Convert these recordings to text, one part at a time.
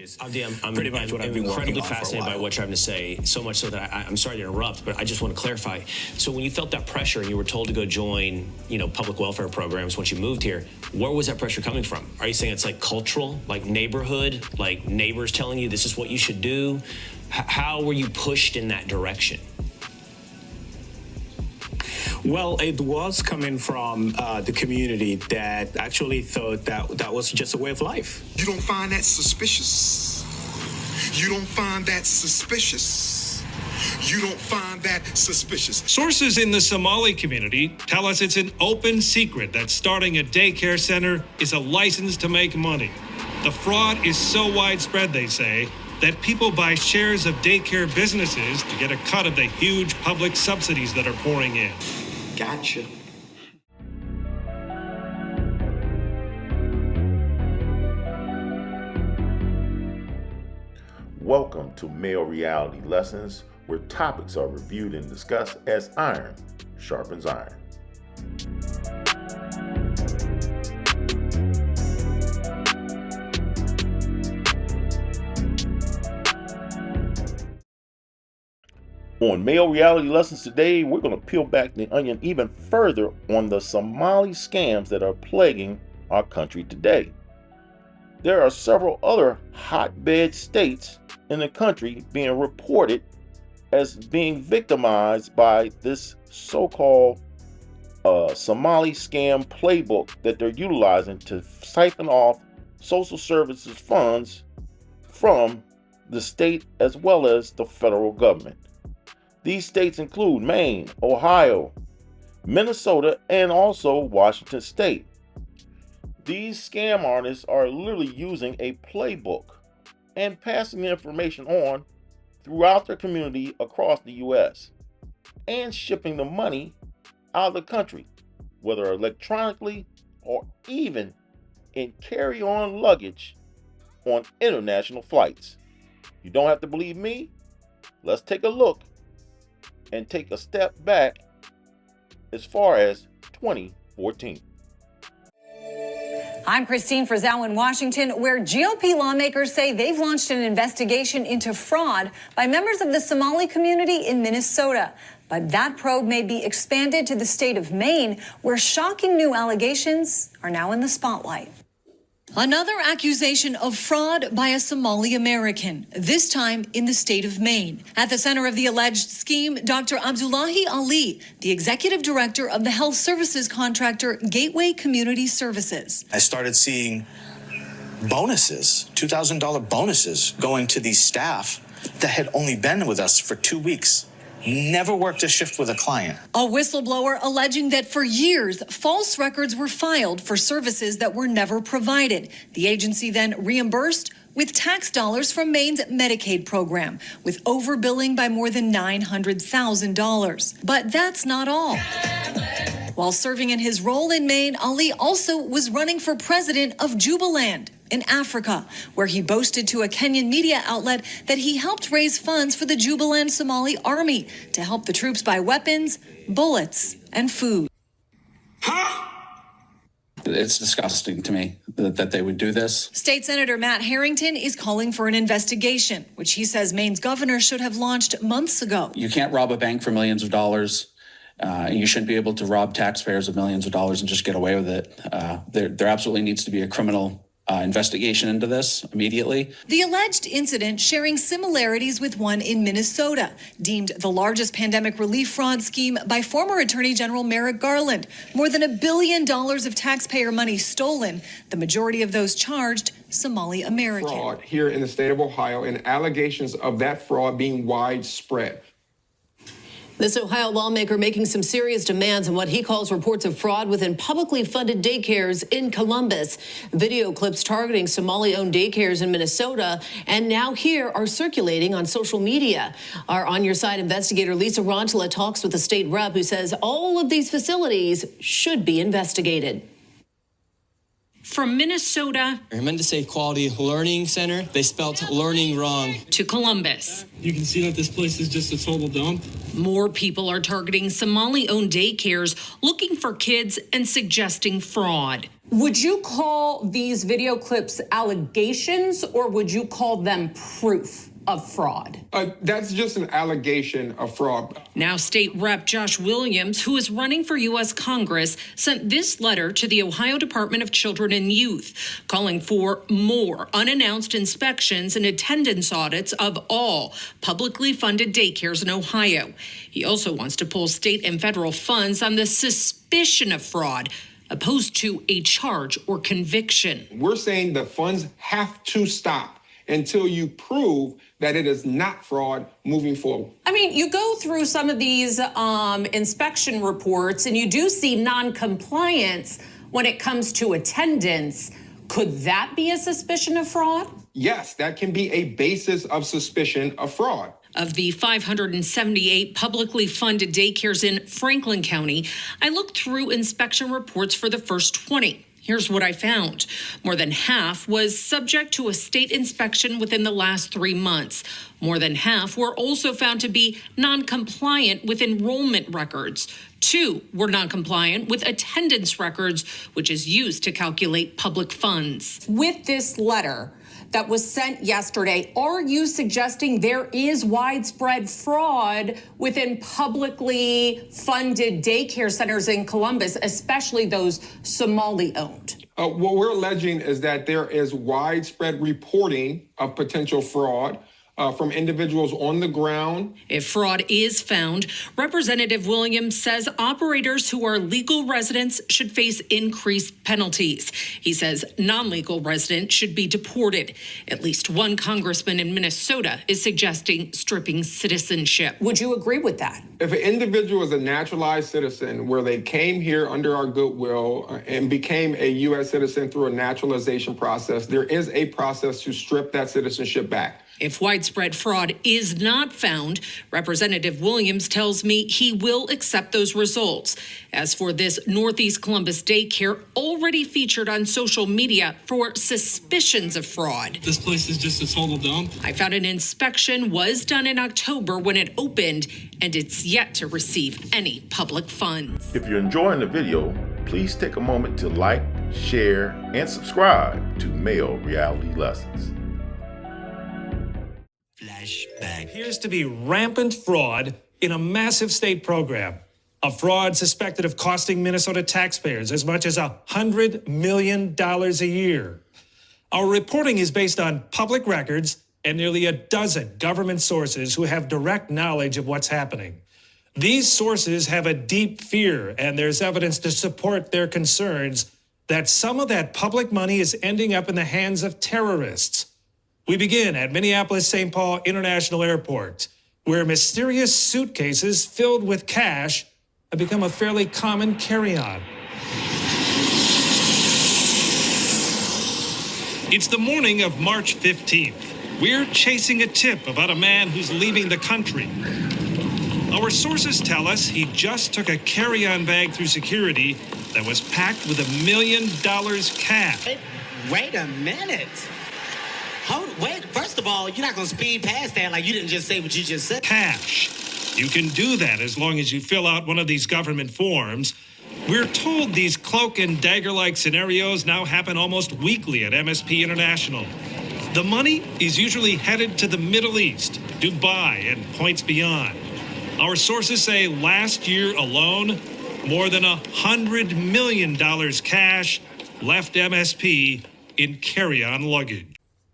I'm pretty much what I've been incredibly fascinated by what you're having to say, so much so that I'm sorry to interrupt, but I just want to clarify. So when you felt that pressure and you were told to go join, public welfare programs once you moved here, where was that pressure coming from? Are you saying it's like cultural, like neighborhood, like neighbors telling you this is what you should do? How were you pushed in that direction? Well, it was coming from the community that actually thought that was just a way of life. You don't find that suspicious. You don't find that suspicious. You don't find that suspicious. Sources in the Somali community tell us it's an open secret that starting a daycare center is a license to make money. The fraud is so widespread, they say, that people buy shares of daycare businesses to get a cut of the huge public subsidies that are pouring in. Gotcha. Welcome to Male Reality Lessons, where topics are reviewed and discussed as iron sharpens iron. On Male Reality Lessons today, we're going to peel back the onion even further on the Somali scams that are plaguing our country today. There are several other hotbed states in the country being reported as being victimized by this so-called Somali scam playbook that they're utilizing to siphon off social services funds from the state as well as the federal government. These states include Maine, Ohio, Minnesota, and also Washington State. These scam artists are literally using a playbook and passing the information on throughout their community across the U.S. and shipping the money out of the country, whether electronically or even in carry-on luggage on international flights. You don't have to believe me? Let's take a look and take a step back as far as 2014. I'm Christine Frizzell in Washington, where GOP lawmakers say they've launched an investigation into fraud by members of the Somali community in Minnesota. But that probe may be expanded to the state of Maine, where shocking new allegations are now in the spotlight. Another accusation of fraud by a Somali American, this time in the state of Maine. At the center of the alleged scheme, Dr. Abdullahi Ali, the executive director of the health services contractor Gateway Community Services. I started seeing bonuses, $2,000 bonuses going to these staff that had only been with us for 2 weeks. Never worked a shift with a client. A whistleblower alleging that for years, false records were filed for services that were never provided. The agency then reimbursed with tax dollars from Maine's Medicaid program, with overbilling by more than $900,000. But that's not all. While serving in his role in Maine, Ali also was running for president of Jubaland in Africa, where he boasted to a Kenyan media outlet that he helped raise funds for the Jubaland Somali army to help the troops buy weapons, bullets, and food. It's disgusting to me that they would do this. State Senator Matt Harrington is calling for an investigation, which he says Maine's governor should have launched months ago. You can't rob a bank for millions of dollars. You shouldn't be able to rob taxpayers of millions of dollars and just get away with it. There absolutely needs to be a criminal investigation into this immediately. The alleged incident sharing similarities with one in Minnesota, deemed the largest pandemic relief fraud scheme by former Attorney General Merrick Garland. More than $1 billion of taxpayer money stolen, the majority of those charged Somali American. Fraud here in the state of Ohio and allegations of that fraud being widespread. This Ohio lawmaker making some serious demands on what he calls reports of fraud within publicly funded daycares in Columbus. Video clips targeting Somali-owned daycares in Minnesota and now here are circulating on social media. Our On Your Side investigator Lisa Rontala talks with the state rep who says all of these facilities should be investigated. From Minnesota, I meant to say Quality Learning Center. They spelled learning wrong. To Columbus. You can see that this place is just a total dump. More people are targeting Somali-owned daycares, looking for kids and suggesting fraud. Would you call these video clips allegations, or would you call them proof of fraud? That's just an allegation of fraud. Now, State Rep Josh Williams, who is running for U.S. Congress, sent this letter to the Ohio Department of Children and Youth, calling for more unannounced inspections and attendance audits of all publicly funded daycares in Ohio. He also wants to pull state and federal funds on the suspicion of fraud, opposed to a charge or conviction. We're saying the funds have to stop until you prove that it is not fraud moving forward. I mean, you go through some of these inspection reports and you do see non-compliance when it comes to attendance. Could that be a suspicion of fraud? Yes, that can be a basis of suspicion of fraud. Of the 578 publicly funded daycares in Franklin County, I looked through inspection reports for the first 20. Here's what I found. More than half was subject to a state inspection within the last 3 months. More than half were also found to be non-compliant with enrollment records. 2 were non-compliant with attendance records, which is used to calculate public funds. With this letter that was sent yesterday, are you suggesting there is widespread fraud within publicly funded daycare centers in Columbus, especially those Somali-owned? What we're alleging is that there is widespread reporting of potential fraud from individuals on the ground. If fraud is found, Representative Williams says operators who are legal residents should face increased penalties. He says non-legal residents should be deported. At least one congressman in Minnesota is suggesting stripping citizenship. Would you agree with that? If an individual is a naturalized citizen where they came here under our goodwill and became a U.S. citizen through a naturalization process, there is a process to strip that citizenship back. If widespread fraud is not found, Representative Williams tells me he will accept those results. As for this Northeast Columbus daycare already featured on social media for suspicions of fraud. This place is just a total dump. I found an inspection was done in October when it opened, and it's yet to receive any public funds. If you're enjoying the video, please take a moment to like, share, and subscribe to Male Reality Lessons. Appears to be rampant fraud in a massive state program. A fraud suspected of costing Minnesota taxpayers as much as $100 million a year. Our reporting is based on public records and nearly a dozen government sources who have direct knowledge of what's happening. These sources have a deep fear, and there's evidence to support their concerns that some of that public money is ending up in the hands of terrorists. We begin at Minneapolis-St. Paul International Airport, where mysterious suitcases filled with cash have become a fairly common carry-on. It's the morning of March 15th. We're chasing a tip about a man who's leaving the country. Our sources tell us he just took a carry-on bag through security that was packed with $1 million cash. Wait a minute. Wait, first of all, you're not going to speed past that like you didn't just say what you just said. Cash. You can do that as long as you fill out one of these government forms. We're told these cloak and dagger-like scenarios now happen almost weekly at MSP International. The money is usually headed to the Middle East, Dubai, and points beyond. Our sources say last year alone, more than $100 million cash left MSP in carry-on luggage.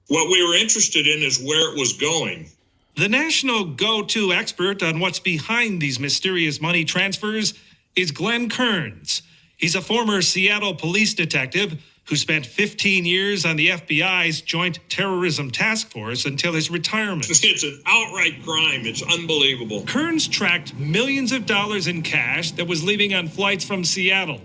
What we were interested in is where it was going. The national go-to expert on what's behind these mysterious money transfers is Glenn Kearns. He's a former Seattle police detective who spent 15 years on the FBI's Joint Terrorism Task Force until his retirement. It's an outright crime. It's unbelievable. Kearns tracked millions of dollars in cash that was leaving on flights from Seattle.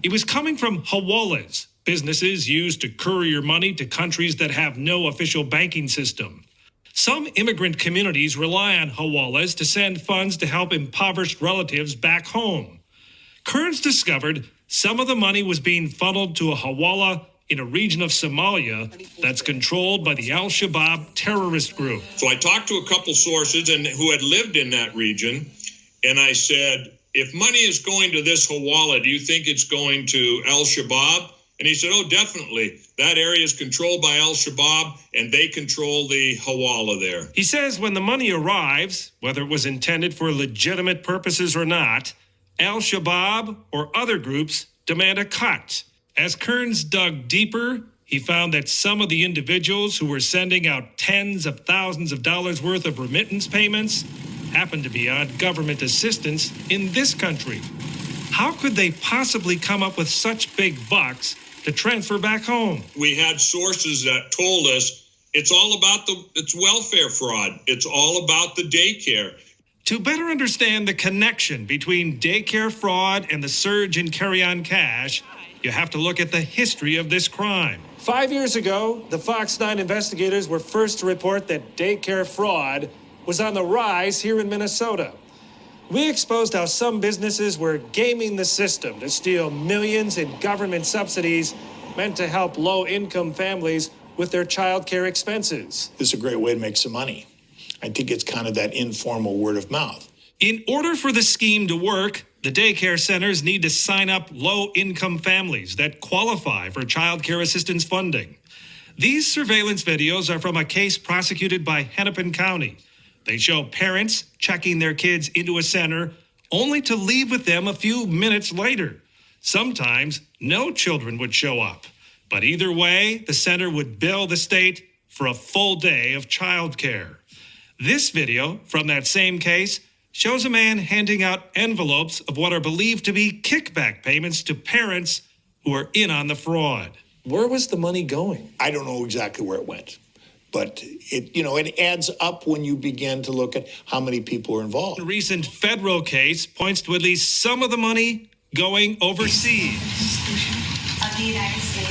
It was coming from hawalas, businesses used to courier money to countries that have no official banking system. Some immigrant communities rely on hawalas to send funds to help impoverished relatives back home. Kearns discovered some of the money was being funneled to a hawala in a region of Somalia that's controlled by the Al-Shabaab terrorist group. So I talked to a couple sources who had lived in that region, and I said, if money is going to this hawala, do you think it's going to Al-Shabaab? And he said, oh, definitely. That area is controlled by al-Shabaab, and they control the Hawala there. He says when the money arrives, whether it was intended for legitimate purposes or not, al-Shabaab or other groups demand a cut. As Kearns dug deeper, he found that some of the individuals who were sending out tens of thousands of dollars worth of remittance payments happened to be on government assistance in this country. How could they possibly come up with such big bucks to transfer back home? We had sources that told us it's all about it's welfare fraud. It's all about the daycare. To better understand the connection between daycare fraud and the surge in carry-on cash, you have to look at the history of this crime. 5 years ago, the Fox 9 investigators were first to report that daycare fraud was on the rise here in Minnesota. We exposed how some businesses were gaming the system to steal millions in government subsidies meant to help low-income families with their child care expenses. This is a great way to make some money. I think it's kind of that informal word of mouth. In order for the scheme to work, the daycare centers need to sign up low-income families that qualify for child care assistance funding. These surveillance videos are from a case prosecuted by Hennepin County. They show parents checking their kids into a center only to leave with them a few minutes later. Sometimes no children would show up. But either way, the center would bill the state for a full day of child care. This video from that same case shows a man handing out envelopes of what are believed to be kickback payments to parents who are in on the fraud. Where was the money going? I don't know exactly where it went, but it adds up when you begin to look at how many people are involved. A recent federal case points to at least some of the money going overseas. Of the United States.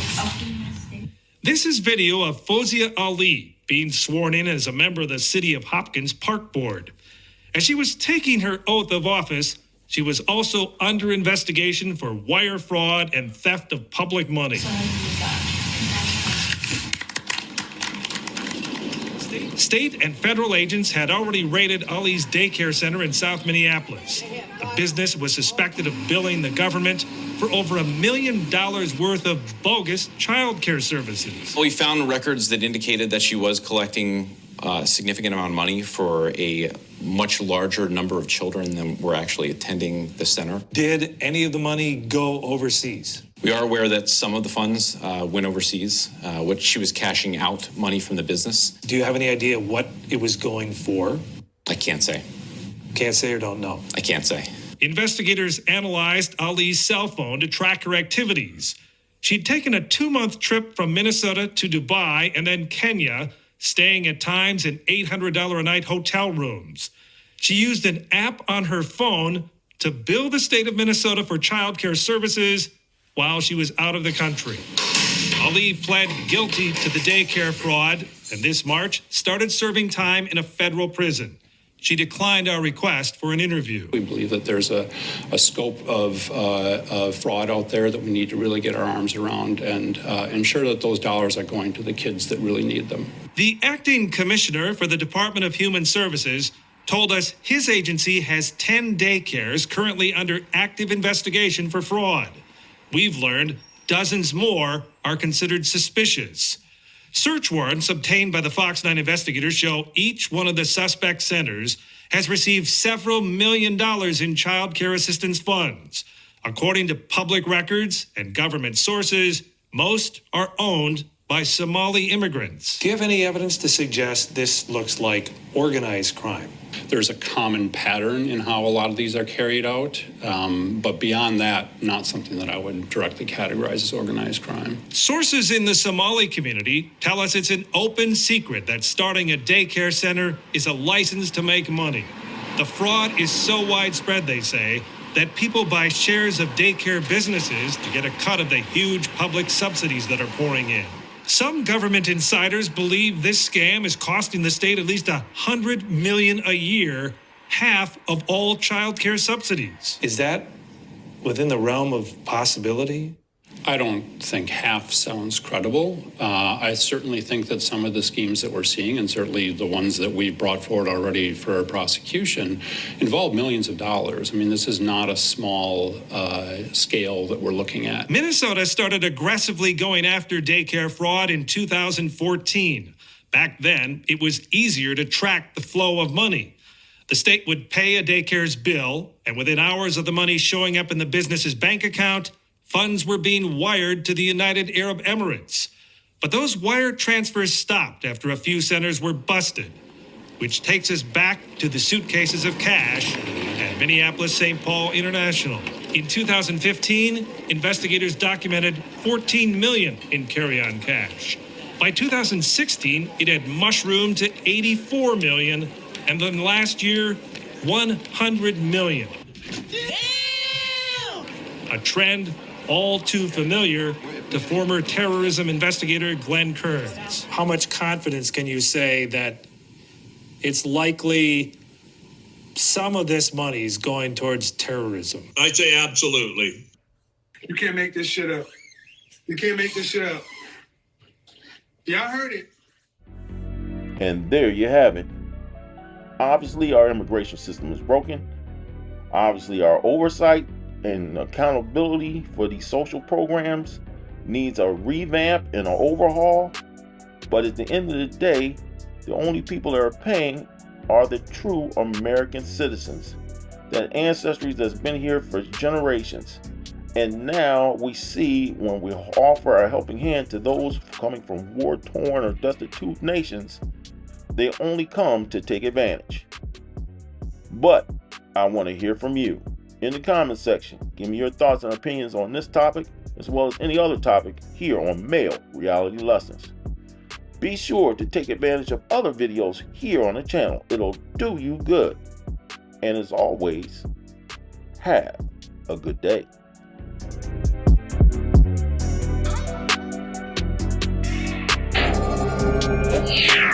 This is video of Fozia Ali being sworn in as a member of the City of Hopkins Park Board. As she was taking her oath of office, she was also under investigation for wire fraud and theft of public money. State and federal agents had already raided Ali's daycare center in South Minneapolis. The business was suspected of billing the government for over $1 million worth of bogus child care services. We found records that indicated that she was collecting a significant amount of money for a much larger number of children than were actually attending the center. Did any of the money go overseas? We are aware that some of the funds went overseas, which she was cashing out money from the business. Do you have any idea what it was going for? I can't say. Can't say or don't know? I can't say. Investigators analyzed Ali's cell phone to track her activities. She'd taken a 2-month trip from Minnesota to Dubai and then Kenya, staying at times in $800 a night hotel rooms. She used an app on her phone to bill the state of Minnesota for child care services while she was out of the country. Ali pled guilty to the daycare fraud and this March started serving time in a federal prison. She declined our request for an interview. We believe that there's a scope of fraud out there that we need to really get our arms around and ensure that those dollars are going to the kids that really need them. The acting commissioner for the Department of Human Services told us his agency has 10 daycares currently under active investigation for fraud. We've learned dozens more are considered suspicious. Search warrants obtained by the Fox 9 investigators show each one of the suspect centers has received several $1 million in child care assistance funds. According to public records and government sources, most are owned by Somali immigrants. Do you have any evidence to suggest this looks like organized crime? There's a common pattern in how a lot of these are carried out, but beyond that, not something that I would directly categorize as organized crime. Sources in the Somali community tell us it's an open secret that starting a daycare center is a license to make money. The fraud is so widespread, they say, that people buy shares of daycare businesses to get a cut of the huge public subsidies that are pouring in. Some government insiders believe this scam is costing the state at least $100 million a year, half of all child care subsidies. Is that within the realm of possibility? I don't think half sounds credible. I certainly think that some of the schemes that we're seeing, and certainly the ones that we've brought forward already for prosecution, involve millions of dollars. I mean, this is not a small scale that we're looking at. Minnesota started aggressively going after daycare fraud in 2014. Back then, it was easier to track the flow of money. The state would pay a daycare's bill, and within hours of the money showing up in the business's bank account, funds were being wired to the United Arab Emirates. But those wire transfers stopped after a few centers were busted, which takes us back to the suitcases of cash at Minneapolis-St. Paul International. In 2015, investigators documented $14 million in carry-on cash. By 2016, it had mushroomed to $84 million, and then last year, $100 million. A trend all too familiar to former terrorism investigator Glenn Kearns. How much confidence can you say that it's likely some of this money is going towards terrorism? I'd say absolutely. You can't make this shit up. You can't make this shit up. Y'all heard it. And there you have it. Obviously, our immigration system is broken. Obviously, our oversight and accountability for these social programs needs a revamp and an overhaul. But at the end of the day, the only people that are paying are the true American citizens, that ancestry that's been here for generations. And now we see when we offer a helping hand to those coming from war-torn or destitute nations, they only come to take advantage. But I want to hear from you in the comment section. Give me your thoughts and opinions on this topic, as well as any other topic here on Male Reality Lessons. Be sure to take advantage of other videos here on the channel. It'll do you good. And as always, have a good day. Yeah.